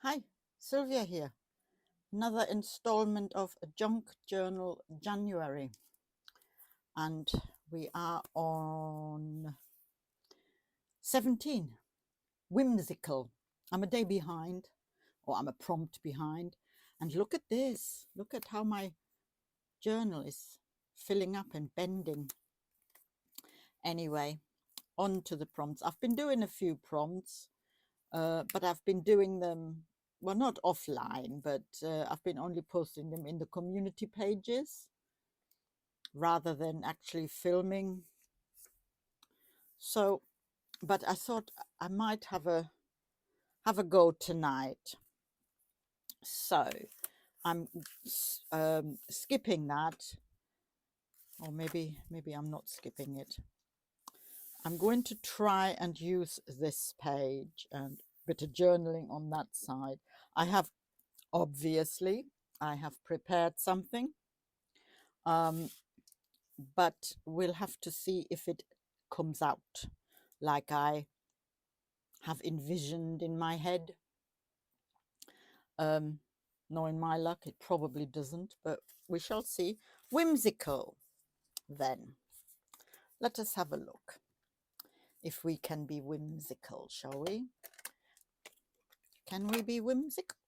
Hi, Sylvia here. Another installment of Junk Journal January. And we are on 17, whimsical. I'm a day behind, or I'm a prompt behind. And look at this. Look at how my journal is filling up and bending. Anyway, on to the prompts. I've been doing a few prompts, but I've been doing them, well, not offline, but I've been only posting them in the community pages rather than actually filming. So, but I thought I might have a go tonight. So I'm skipping that, or maybe I'm not skipping it. I'm going to try and use this page and a bit of journaling on that side. I have obviously prepared something, but we'll have to see if it comes out like I have envisioned in my head. Knowing my luck, it probably doesn't, but we shall see. Whimsical, then. Let us have a look if we can be whimsical, shall we? Can we be whimsical?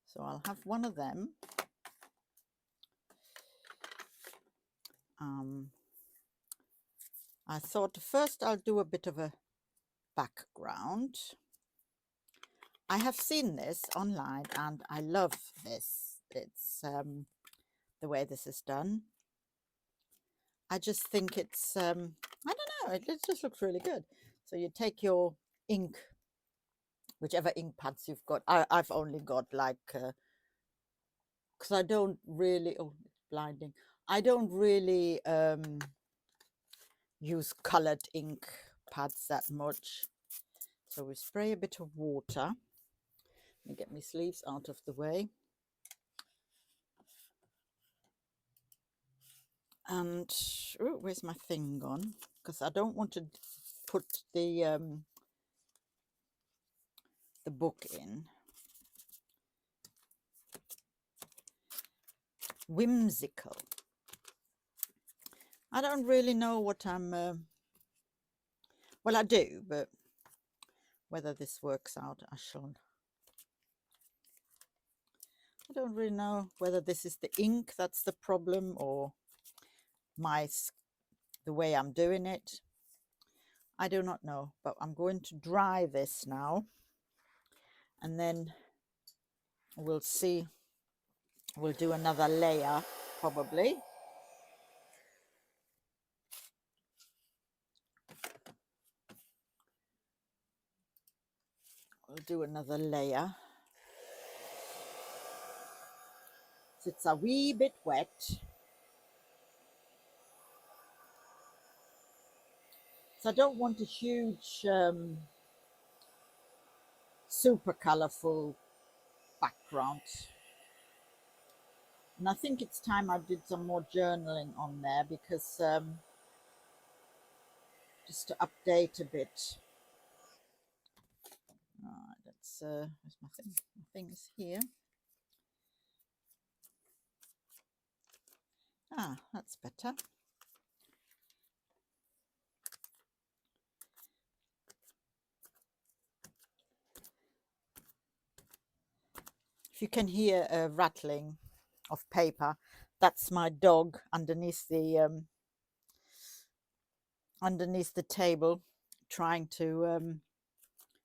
So I'll have one of them. I thought first I'll do a bit of a background. I have seen this online and I love this. It's the way this is done. I just think it's, I don't know, it just looks really good. So you take your ink, whichever ink pads you've got. I've only got like, because I don't really, oh, it's blinding. I don't really use colored ink pads that much. So we spray a bit of water. Let me get my sleeves out of the way. And oh, where's my thing gone? Because I don't want to put the book in. Whimsical. I don't really know what I'm. Well, I do, but whether this works out, I shall. I don't really know whether this is the ink that's the problem or the way I'm doing it. I do not know, but I'm going to dry this now, and then we'll see. We'll do another layer probably. We'll do another layer. So it's a wee bit wet. So I don't want a huge, super colorful background. And I think it's time I did some more journaling on there because just to update a bit. All right, that's where's my thing? My thing is here. Ah, that's better. If you can hear a rattling of paper, that's my dog underneath the table, trying to.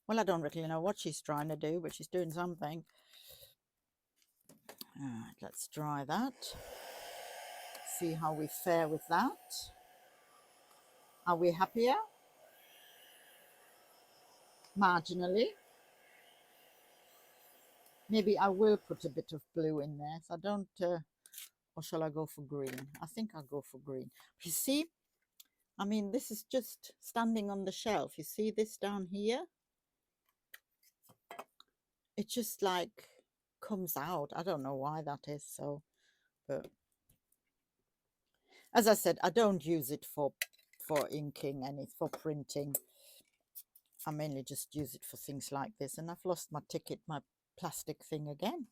Well, I don't really know what she's trying to do, but she's doing something. All right, let's dry that. See how we fare with that. Are we happier? Marginally. Maybe I will put a bit of blue in there. So I don't, or shall I go for green? I think I'll go for green. You see, I mean, this is just standing on the shelf. You see this down here? It just like comes out. I don't know why that is so, but as I said, I don't use it for inking and it's for printing. I mainly just use it for things like this. And I've lost my ticket, my plastic thing again.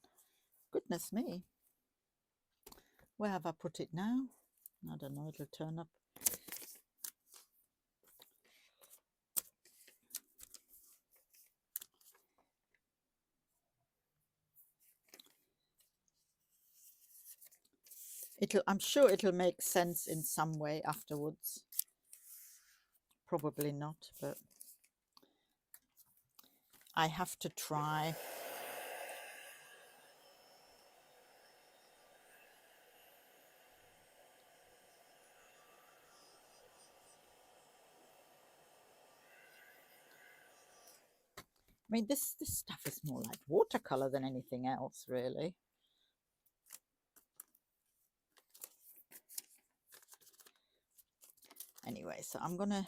Goodness me. Where have I put it now? I don't know, it'll turn up. I'm sure it'll make sense in some way afterwards. Probably not, but I have to try. I mean, this stuff is more like watercolor than anything else, really. Anyway, so I'm gonna,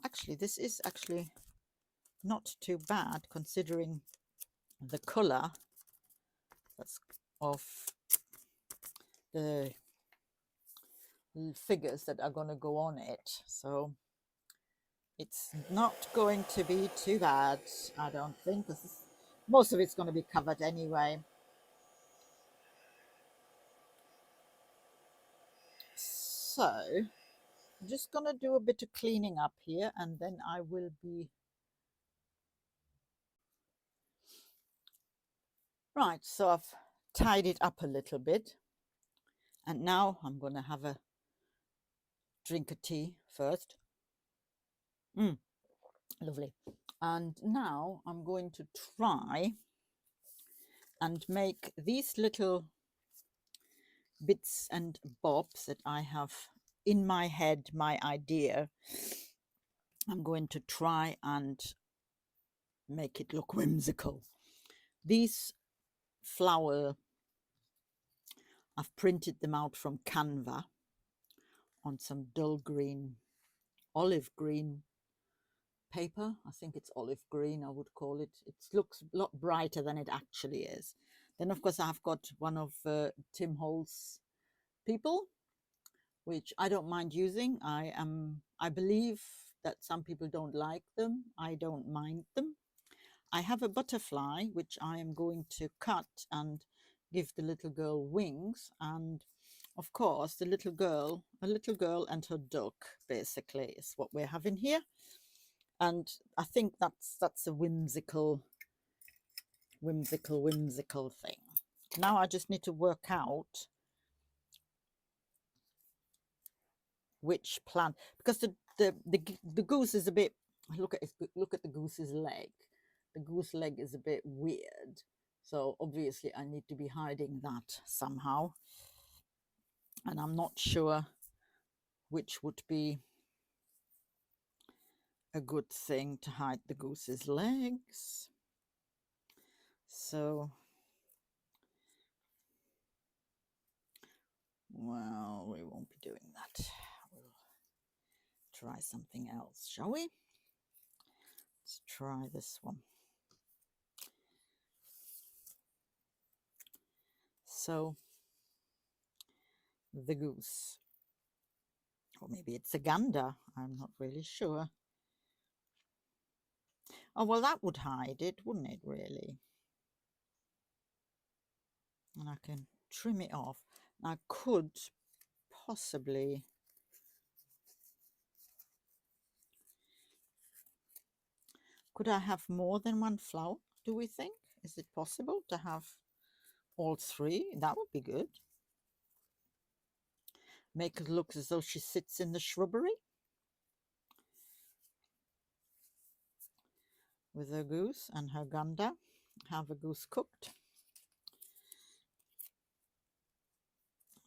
actually, this is actually not too bad considering the color that's of the figures that are going to go on it. So it's not going to be too bad, I don't think, because most of it's going to be covered anyway. So I'm just going to do a bit of cleaning up here, and then I will be right. So I've tied it up a little bit, and now I'm going to have a drink of tea first. Lovely. And now I'm going to try and make these little bits and bobs that I have in my head, my idea. I'm going to try and make it look whimsical. These flower, I've printed them out from Canva on some dull green, olive green paper. I think it's olive green, I would call it. It looks a lot brighter than it actually is. Then of course I've got one of Tim Holt's people, which I don't mind using. I believe that some people don't like them. I don't mind them. I have a butterfly which I am going to cut and give the little girl wings, and of course a little girl and her duck basically is what we're having here. And I think that's a whimsical thing. Now I just need to work out which plant, because the goose is a bit, look at the goose's leg. The goose leg is a bit weird, so obviously I need to be hiding that somehow, and I'm not sure which would be a good thing to hide the goose's legs. So, well, we won't be doing that. We'll try something else, shall we? Let's try this one. So the goose, or maybe it's a gander, I'm not really sure. Oh, well, that would hide it, wouldn't it, really? And I can trim it off. I could possibly, could I have more than one flower, do we think? Is it possible to have all three? That would be good. Make it look as though she sits in the shrubbery with her goose and her gander. Have a goose cooked.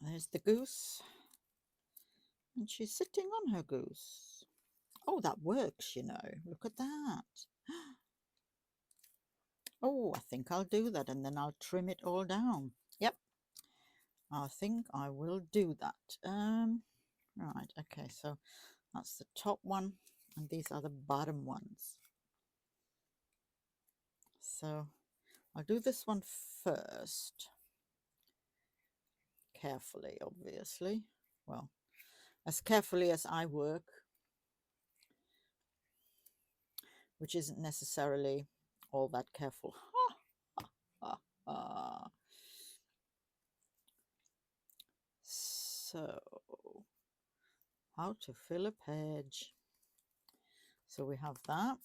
There's the goose, and she's sitting on her goose. Oh, that works, you know. Look at that. Oh, I think I'll do that, and then I'll trim it all down. Yep, I think I will do that. Right, okay, so that's the top one, and these are the bottom ones. So I'll do this one first. Carefully, obviously. Well, as carefully as I work which isn't necessarily all that careful. So, how to fill a page. So we have that,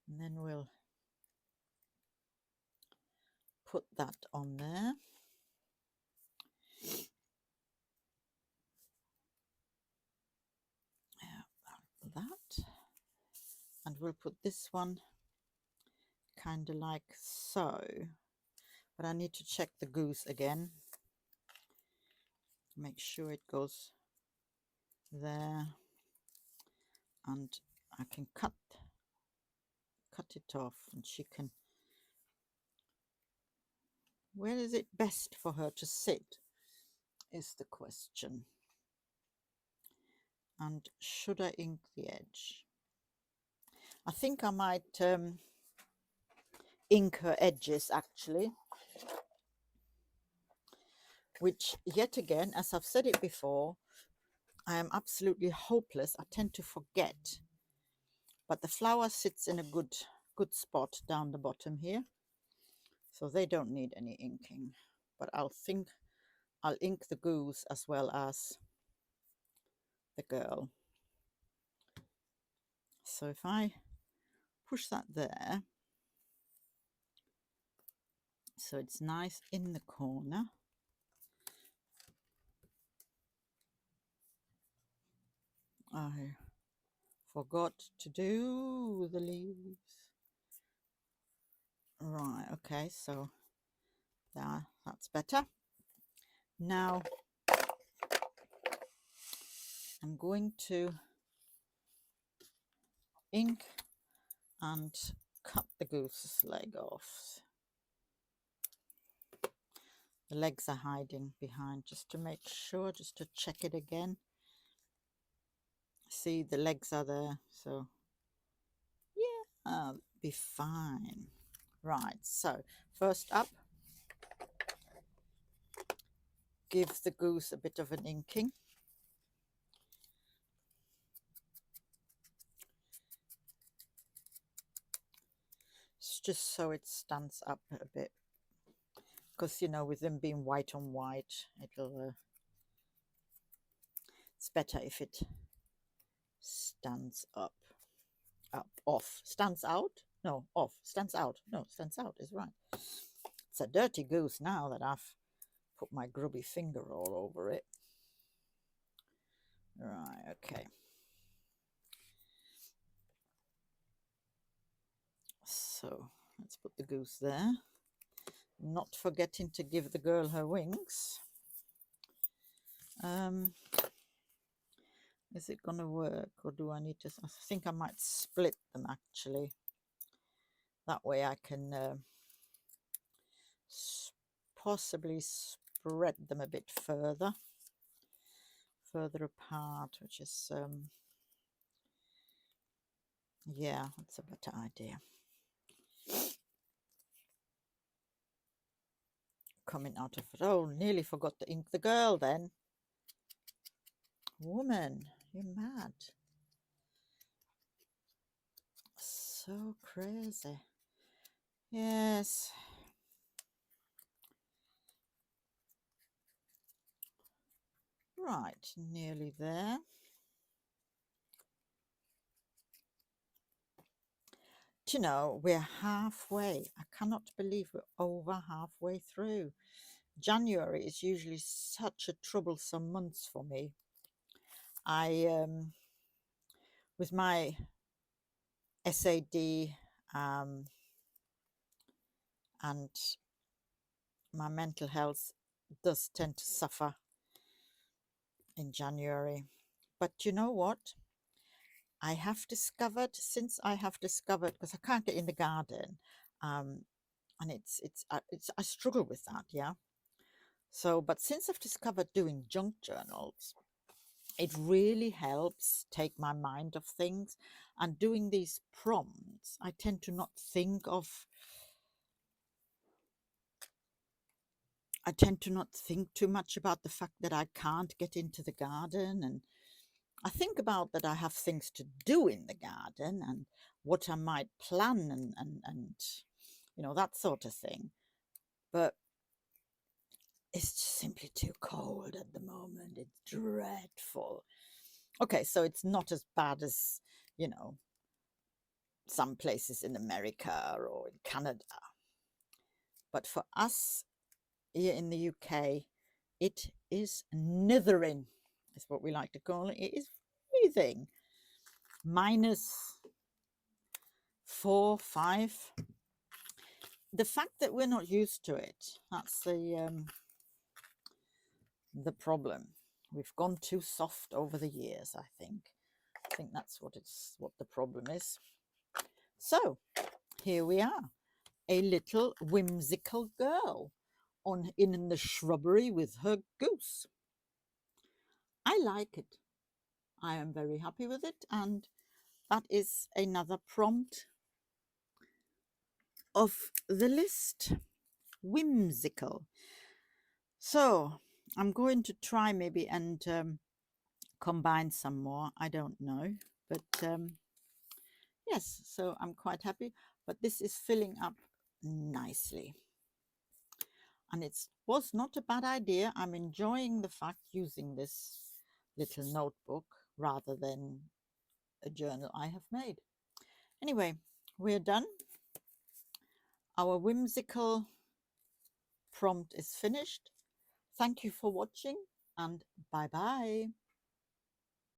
and then we'll put that on there. That, and we'll put this one kind of like so, but I need to check the goose again, make sure it goes there, and I can cut it off, and she can, where is it best for her to sit is the question. And should I ink the edge? I think I might ink her edges actually, which yet again, as I've said it before, I am absolutely hopeless. I tend to forget, but the flower sits in a good spot down the bottom here, so they don't need any inking. But I'll ink the goose as well as the girl. So if I push that there, so it's nice in the corner. I forgot to do the leaves. Right, okay, so that's better. Now I'm going to ink and cut the goose's leg off. The legs are hiding behind, just to make sure, just to check it again. See, the legs are there, so yeah, I'll be fine. Right, so first up, give the goose a bit of an inking. It's just so it stands up a bit, because you know, with them being white on white, it'll it's better if it stands up. Off, stands out, no, off, stands out, no, stands out is right. It's a dirty goose now that I've put my grubby finger all over it. Right, okay. So let's put the goose there, not forgetting to give the girl her wings. Is it gonna work, or do I need to? I think I might split them actually. That way I can possibly spread them a bit further apart, which is yeah, that's a better idea. Coming out of it. Oh, nearly forgot to ink the girl then. Woman, you're mad. So crazy. Yes. Right, nearly there. Do you know, we're halfway. I cannot believe we're over halfway through. January is usually such a troublesome month for me. I with my SAD and my mental health does tend to suffer in January. But you know what? I have discovered, since I have discovered, because I can't get in the garden, and I struggle with that, yeah. So, but since I've discovered doing junk journals, it really helps take my mind off things. And doing these prompts, I tend to not think too much about the fact that I can't get into the garden, and I think about that I have things to do in the garden and what I might plan and you know, that sort of thing. But it's simply too cold at the moment. It's dreadful. Okay, so it's not as bad as, you know, some places in America or in Canada. But for us here in the UK, it is nithering, is what we like to call it. It is freezing. -4, 5. The fact that we're not used to it, that's the problem. We've gone too soft over the years, I think. I think that's what the problem is. So here we are, a little whimsical girl in the shrubbery with her goose. I like it. I am very happy with it, and that is another prompt of the list. Whimsical. So I'm going to try maybe and combine some more. I don't know, but yes, so I'm quite happy. But this is filling up nicely, and it was not a bad idea. I'm enjoying the fact using this little notebook rather than a journal I have made. Anyway, we're done. Our whimsical prompt is finished. Thank you for watching, and bye bye.